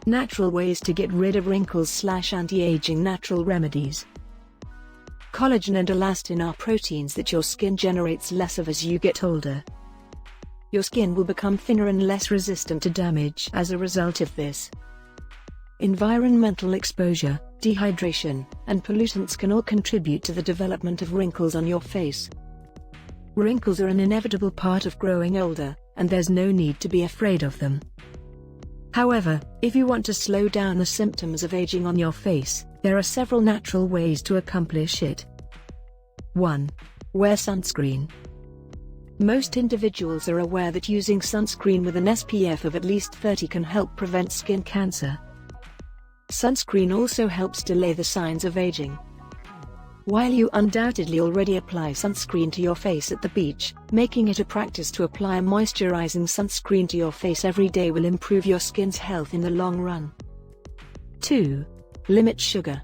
Natural ways to get rid of wrinkles/anti-aging natural remedies. Collagen and elastin are proteins that your skin generates less of as you get older. Your skin will become thinner and less resistant to damage as a result of this. Environmental exposure, dehydration, and pollutants can all contribute to the development of wrinkles on your face. Wrinkles are an inevitable part of growing older, and there's no need to be afraid of them. However, if you want to slow down the symptoms of aging on your face, there are several natural ways to accomplish it. 1. Wear sunscreen. Most individuals are aware that using sunscreen with an SPF of at least 30 can help prevent skin cancer. Sunscreen also helps delay the signs of aging. While you undoubtedly already apply sunscreen to your face at the beach, making it a practice to apply a moisturizing sunscreen to your face every day will improve your skin's health in the long run. 2. Limit sugar.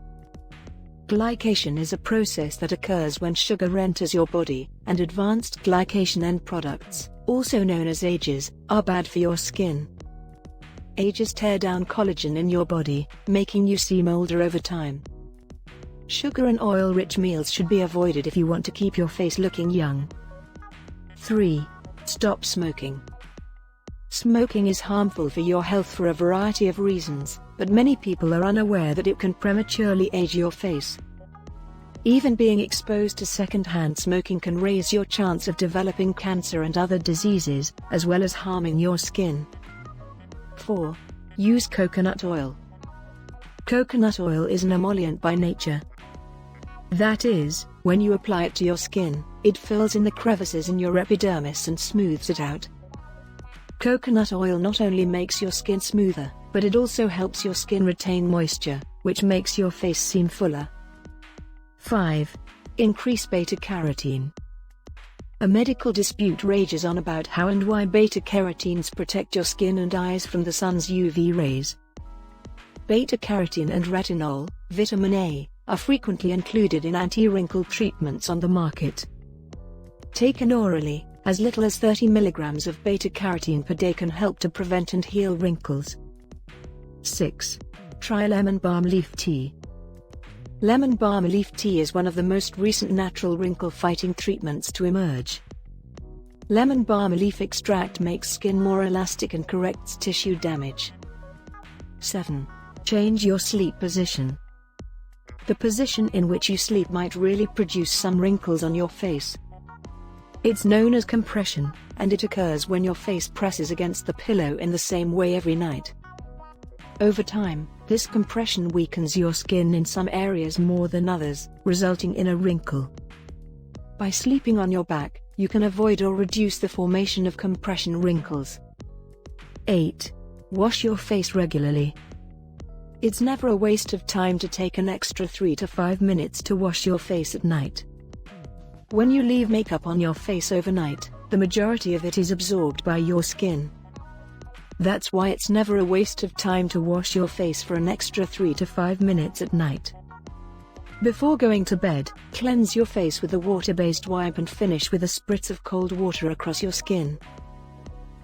Glycation is a process that occurs when sugar enters your body, and advanced glycation end products, also known as AGEs, are bad for your skin. AGEs tear down collagen in your body, making you seem older over time. Sugar and oil-rich meals should be avoided if you want to keep your face looking young. 3. Stop smoking. Smoking is harmful for your health for a variety of reasons, but many people are unaware that it can prematurely age your face. Even being exposed to secondhand smoking can raise your chance of developing cancer and other diseases, as well as harming your skin. 4. Use coconut oil. Coconut oil is an emollient by nature. That is, when you apply it to your skin, it fills in the crevices in your epidermis and smooths it out. Coconut oil not only makes your skin smoother, but it also helps your skin retain moisture, which makes your face seem fuller. 5. Increase beta-carotene. A medical dispute rages on about how and why beta-carotenes protect your skin and eyes from the sun's UV rays. Beta-carotene and retinol, vitamin A, are frequently included in anti-wrinkle treatments on the market. Taken orally, as little as 30 mg of beta-carotene per day can help to prevent and heal wrinkles. 6. Try lemon balm leaf tea. Lemon balm leaf tea is one of the most recent natural wrinkle-fighting treatments to emerge. Lemon balm leaf extract makes skin more elastic and corrects tissue damage. 7. Change your sleep position. The position in which you sleep might really produce some wrinkles on your face. It's known as compression, and it occurs when your face presses against the pillow in the same way every night. Over time, this compression weakens your skin in some areas more than others, resulting in a wrinkle. By sleeping on your back, you can avoid or reduce the formation of compression wrinkles. 8. Wash your face regularly. It's never a waste of time to take an extra 3 to 5 minutes to wash your face at night. When you leave makeup on your face overnight, the majority of it is absorbed by your skin. That's why it's never a waste of time to wash your face for an extra 3 to 5 minutes at night. Before going to bed, cleanse your face with a water-based wipe and finish with a spritz of cold water across your skin.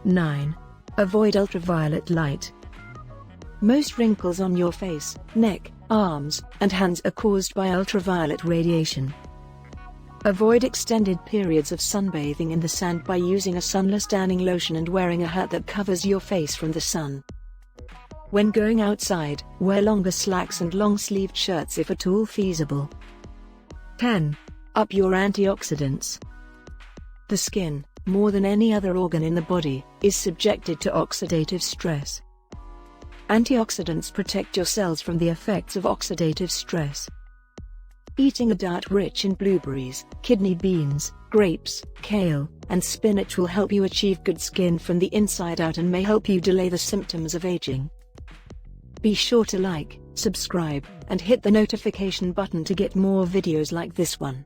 9. Avoid ultraviolet light. Most wrinkles on your face, neck, arms, and hands are caused by ultraviolet radiation. Avoid extended periods of sunbathing in the sun by using a sunless tanning lotion and wearing a hat that covers your face from the sun. When going outside, wear longer slacks and long-sleeved shirts if at all feasible. 10. Up your antioxidants. The skin, more than any other organ in the body, is subjected to oxidative stress. Antioxidants protect your cells from the effects of oxidative stress. Eating a diet rich in blueberries, kidney beans, grapes, kale, and spinach will help you achieve good skin from the inside out and may help you delay the symptoms of aging. Be sure to like, subscribe, and hit the notification button to get more videos like this one.